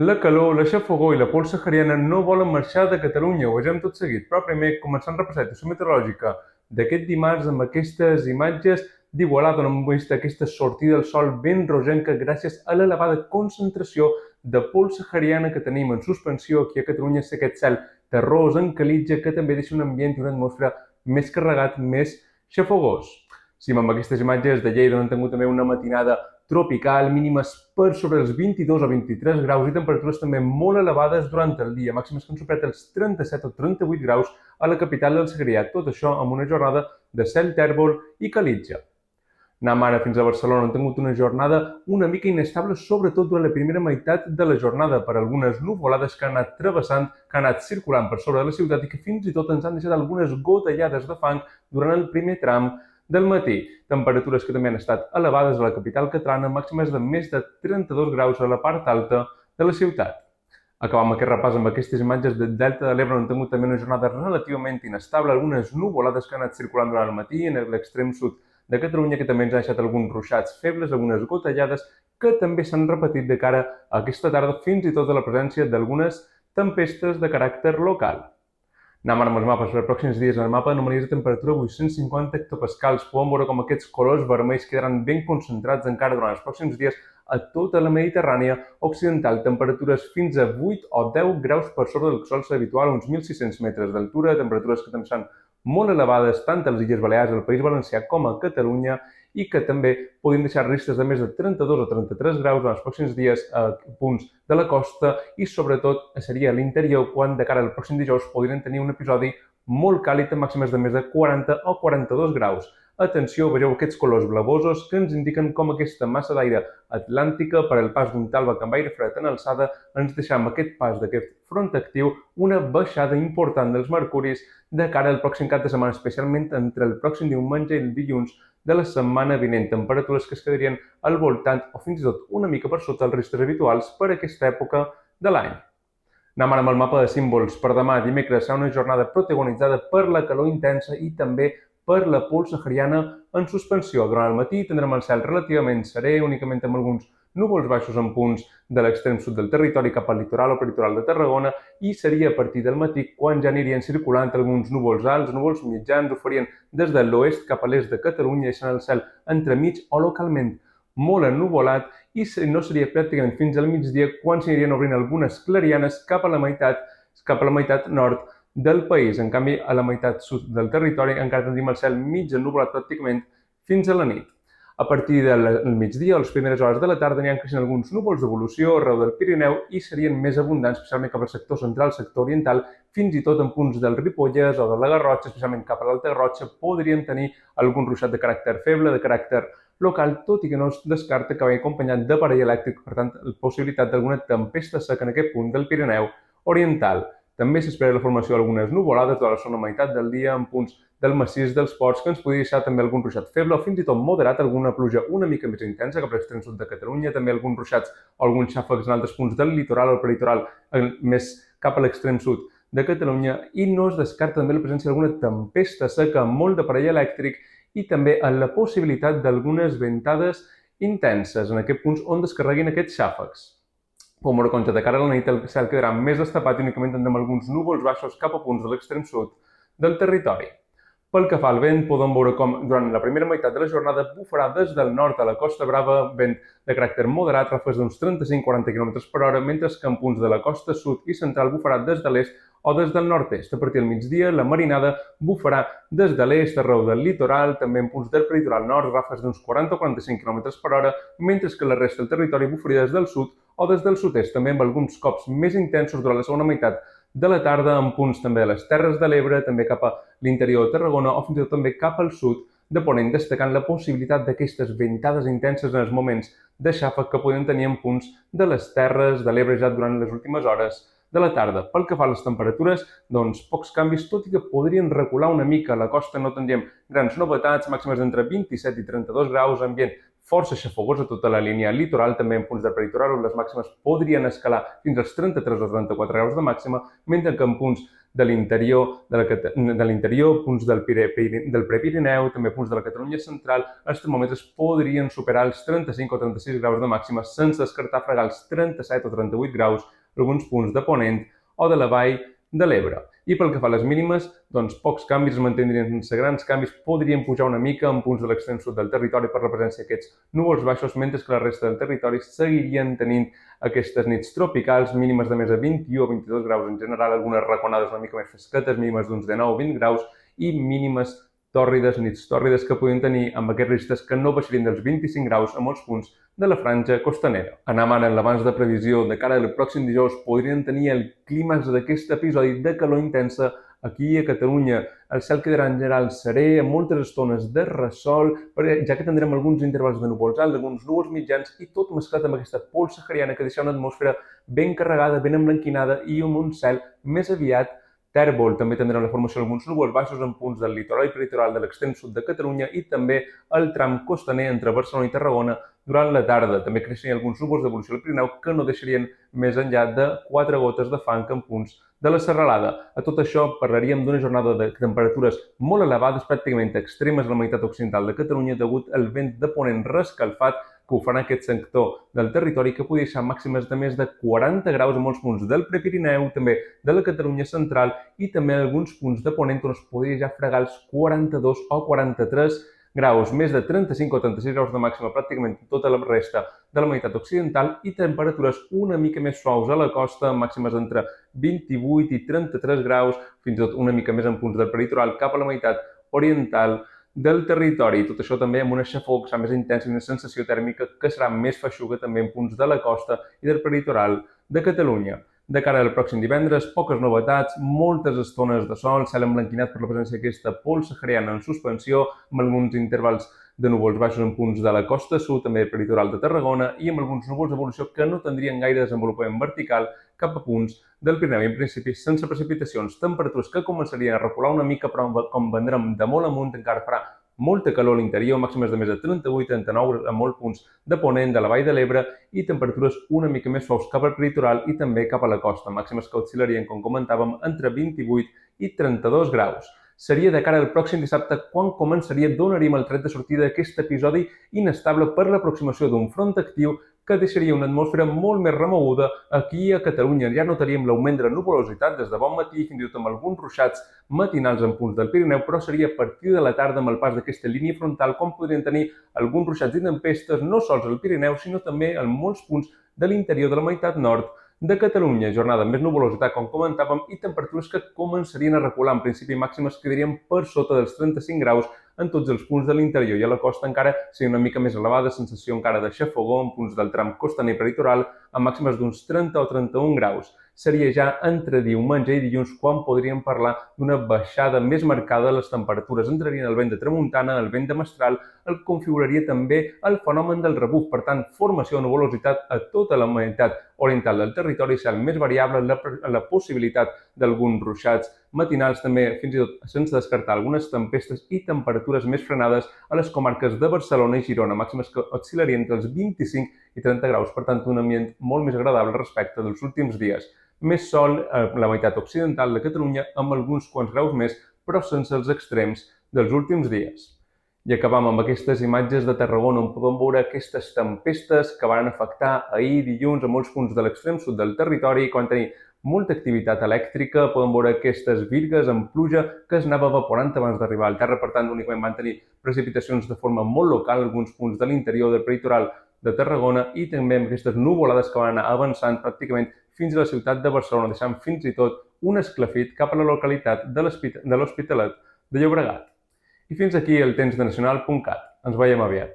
La calor, la xafogor i la pols sahariana no volen marxar de Catalunya, ho vegem tot seguit, però primer començant a repassar la situació meteorològica d'aquest dimarts amb aquestes imatges d'Igualada, on hem vist aquesta sortida del sol ben rogenca gràcies a l'elevada concentració de pols sahariana que tenim en suspensió aquí a Catalunya. És aquest cel terrós en calitja que també deixa un ambient i una atmosfera més carregat, més xafogós. Sí, amb aquestes imatges de Lleida on hem tingut també una matinada tropical, mínimes per sobre els 22 o 23 graus i temperatures també molt elevades durant el dia, màximes que han superat els 37 o 38 graus a la capital del Segrià. Tot això amb una jornada de cel tèrbol i calitja. Anem ara fins a Barcelona, on hem tingut una jornada una mica inestable, sobretot durant la primera meitat de la jornada, per algunes nuvolades que han anat travessant, que han anat circulant per sobre de la ciutat i que fins i tot ens han deixat algunes gotellades de fang durant el primer tram del matí. Temperatures que també han estat elevades a la capital catalana, màximes de més de 32 graus a la part alta de la ciutat. Acabam aquest repàs amb aquestes imatges del Delta de l'Ebre, on hem tingut també una jornada relativament inestable, algunes nuvolades que han anat circulant durant el matí en l'extrem sud de Catalunya, que també ens ha deixat alguns ruixats febles, algunes gotellades, que també s'han repetit de cara a aquesta tarda, fins i tot a la presència d'algunes tempestes de caràcter local. Anem ara amb els mapes per als pròxims dies. En el mapa anomalies de temperatura 850 hectopascals. Podem veure com aquests colors vermells quedaran ben concentrats encara durant els pròxims dies a tota la Mediterrània occidental. Temperatures fins a 8 o 10 graus per sobre del que sol ser habitual, uns 1.600 metres d'altura. Temperatures que també són molt elevades tant a les Illes Balears, al País Valencià, com a Catalunya, i que també podem deixar ristes de més de 32 o 33 graus en els pròxims dies a punts de la costa i sobretot seria a l'interior, quan de cara al pròxim dijous podrien tenir un episodi molt càlid amb màximes de més de 40 o 42 graus. Atenció, vegeu aquests colors blavosos que ens indiquen com aquesta massa d'aire atlàntica per al pas d'un talbac amb aire fred en alçada ens deixa amb aquest pas d'aquest front actiu una baixada important dels mercuris de cara al pròxim cap de setmana, especialment entre el pròxim diumenge i el dilluns de la setmana vinent. Temperatures que es quedarien al voltant o fins i tot una mica per sota els riscos habituals per a aquesta època de l'any. Anem ara amb el mapa de símbols. Per demà, dimecres, serà una jornada protagonitzada per la calor intensa i també per la pols sahariana en suspensió. Durant el matí tindrem el cel relativament serè, únicament amb alguns núvols baixos en punts de l'extrem sud del territori cap al litoral o peritoral de Tarragona, i seria a partir del matí quan ja anirien circulant alguns núvols alts, núvols mitjans, ho farien des de l'oest cap a l'est de Catalunya, deixant el cel entremig o localment molt ennuvolat, i no seria pràcticament fins al migdia quan s'anirien obrint algunes clarianes cap a la meitat nord del país. En canvi, a la meitat sud del territori encara tindríem el cel mig ennuvolat pràcticament fins a la nit. A partir del migdia, a les primeres hores de la tarda, aniran creixent alguns núvols d'evolució arreu del Pirineu i serien més abundants, especialment cap al sector central, sector oriental, fins i tot en punts del Ripollès o de la Garrotxa, especialment cap a l'Alta Garrotxa, podríem tenir algun ruixat de caràcter feble, de caràcter local, tot i que no es descarta que vagi acompanyat d'aparell elèctric, per tant, la possibilitat d'alguna tempesta seca en aquest punt del Pirineu oriental. També s'espera la formació d'algunes nuvolades de la segona meitat del dia en punts del massís dels Ports, que ens podria deixar també algun ruixat feble o fins i tot moderat, alguna pluja una mica més intensa cap a l'extrem sud de Catalunya, també alguns ruixats o alguns xàfecs en altres punts del litoral o peritoral més cap a l'extrem sud de Catalunya, i no es descarta també la presència d'alguna tempesta seca amb molt d'aparell elèctric i també la possibilitat d'algunes ventades intenses en aquests punts on descarreguin aquests xàfecs. Com veure, de cara a la nit el cel quedarà més destapat i únicament tindrem alguns núvols baixos cap a punts de l'extrem sud del territori. Pel que fa al vent, podem veure com durant la primera meitat de la jornada bufarà des del nord a la Costa Brava vent de caràcter moderat, ràfecs d'uns 35-40 km per hora, mentre que en punts de la costa sud i central bufarà des de l'est o des del nord-est. A partir del migdia, la marinada bufarà des de l'est arreu del litoral, també en punts del peritoral nord, ràfecs d'uns 40 o 45 km per hora, mentre que la resta del territori bufaria des del sud o des del sud-est, també amb alguns cops més intensos durant la segona meitat de la tarda, en punts també de les Terres de l'Ebre, també cap a l'interior de Tarragona o fins i tot també cap al sud de Ponent, destacant la possibilitat d'aquestes ventades intenses en els moments de xàfec que podem tenir en punts de les Terres de l'Ebre ja durant les últimes hores de la tarda. Pel que fa a les temperatures, doncs pocs canvis, tot i que podrien recular una mica. A la costa no tindríem grans novetats, màximes d'entre 27 i 32 graus, ambient força xafogós a tota la línia litoral, també en punts del prelitoral on les màximes podrien escalar fins als 33 o 34 graus de màxima, mentre que en punts de l'interior, punts del Prepirineu, també punts de la Catalunya central, els termòmetres podrien superar els 35 o 36 graus de màxima sense descartar fregar els 37 o 38 graus alguns punts de Ponent o de la Vall de l'Ebre. I pel que fa a les mínimes, doncs pocs canvis, es mantindrien sense grans canvis, podrien pujar una mica en punts de l'extrem sud del territori per la presència d'aquests núvols baixos, mentre que la resta del territori seguirien tenint aquestes nits tropicals, mínimes de més de 21 o 22 graus en general, algunes raconades una mica més fresquetes, mínimes d'uns 19 o 20 graus i mínimes tòrrides, nits tòrrides que podien tenir amb aquests registres que no baixarien dels 25 graus a molts punts de la franja costanera. Anant ara en l'abans de previsió de cara al pròxim dijous, podrien tenir el clímax d'aquest episodi de calor intensa aquí a Catalunya. El cel quedarà en general serè, amb moltes estones de ressol, ja que tindrem alguns intervals de núvols alts, alguns núvols mitjans i tot mesclat amb aquesta pols sahariana que deixa una atmosfera ben carregada, ben emblanquinada i amb un cel més aviat tèrbol. També tindrem la formació d'alguns núvols baixos en punts del litoral i peritoral de l'extrem sud de Catalunya i també el tram costaner entre Barcelona i Tarragona durant la tarda. També creixerien alguns núvols d'evolució al Pirineu que no deixarien més enllà de 4 gotes de fang en punts de la serralada. A tot això parlaríem d'una jornada de temperatures molt elevades, pràcticament extremes a la meitat occidental de Catalunya degut al vent de ponent rescalfat que ho farà aquest sector del territori que podria deixar màximes de més de 40 graus a molts punts del Prepirineu, també de la Catalunya central i també en alguns punts de ponent on es podria ja fregar els 42 o 43 graus, més de 35 o 36 graus de màxima pràcticament tota la resta de la meitat occidental i temperatures una mica més suaus a la costa, màximes entre 28 i 33 graus, fins i tot una mica més en punts del peritoral cap a la meitat oriental del territori. Tot això també amb una xafogor que serà més intensa i una sensació tèrmica que serà més feixuga també en punts de la costa i del peritoral de Catalunya. De cara al pròxim divendres, poques novetats, moltes estones de sol, cel emblanquinat per la presència d'aquesta pols sahariana en suspensió, amb alguns intervals de núvols baixos en punts de la costa sud, també el peritoral de Tarragona, i amb alguns núvols d'evolució que no tindrien gaire desenvolupament vertical cap a punts del Pirineu. I en principi, sense precipitacions, temperatures que començarien a recular una mica, però com vendrem de molt amunt, encara farà molta calor a l'interior, màximes de més de 38-39 a molts punts de Ponent, de la Vall de l'Ebre i temperatures una mica més suaus cap al peritoral i també cap a la costa, màximes que oscil·larien, com comentàvem, entre 28 i 32 graus. Seria de cara al pròxim dissabte quan començaria, donaríem el tret de sortida d'aquest episodi inestable per l'aproximació d'un front actiu que deixaria una atmosfera molt més remoguda aquí a Catalunya. Ja notaríem l'augment de la nuvolositat des de bon matí, fins i tot amb alguns ruixats matinals en punts del Pirineu, però seria a partir de la tarda amb el pas d'aquesta línia frontal quan podrien tenir alguns ruixats i tempestes no sols al Pirineu, sinó també en molts punts de l'interior de la meitat nord de Catalunya. Jornada amb més nuvolositat, com comentàvem, i temperatures que començarien a recular. En principi, màximes quedarien per sota dels 35 graus en tots els punts de l'interior i a la costa encara seria una mica més elevada, sensació encara de xafogor en punts del tram costaner peritoral amb màximes d'uns 30 o 31 graus. Seria ja entre diumenge i dilluns quan podríem parlar d'una baixada més marcada de les temperatures. Entrarien el vent de tramuntana, el vent de mestral, el configuraria també el fenomen del rebuf. Per tant, formació de nuvolositat a tota la meitat oriental del territori, cel més variable, la possibilitat d'alguns ruixats matinals, també fins i tot sense descartar algunes tempestes i temperatures més frenades a les comarques de Barcelona i Girona, màximes que oscil·larien entre els 25 i 30 graus, per tant un ambient molt més agradable respecte dels últims dies. Més sol a la meitat occidental de Catalunya amb alguns quants graus més, però sense els extrems dels últims dies. I acabam amb aquestes imatges de Tarragona on podem veure aquestes tempestes que van afectar ahir dilluns a molts punts de l'extrem sud del territori i quan tenir molta activitat elèctrica, podem veure aquestes virgues amb pluja que es anava evaporant abans d'arribar al terra, per tant únicament van tenir precipitacions de forma molt local en alguns punts de l'interior del peritoral de Tarragona i també amb aquestes nuvolades que van anar avançant pràcticament fins a la ciutat de Barcelona, deixant fins i tot un esclafit cap a la localitat de l'Hospitalet de Llobregat. I fins aquí el temps de nacional.cat. Ens veiem aviat.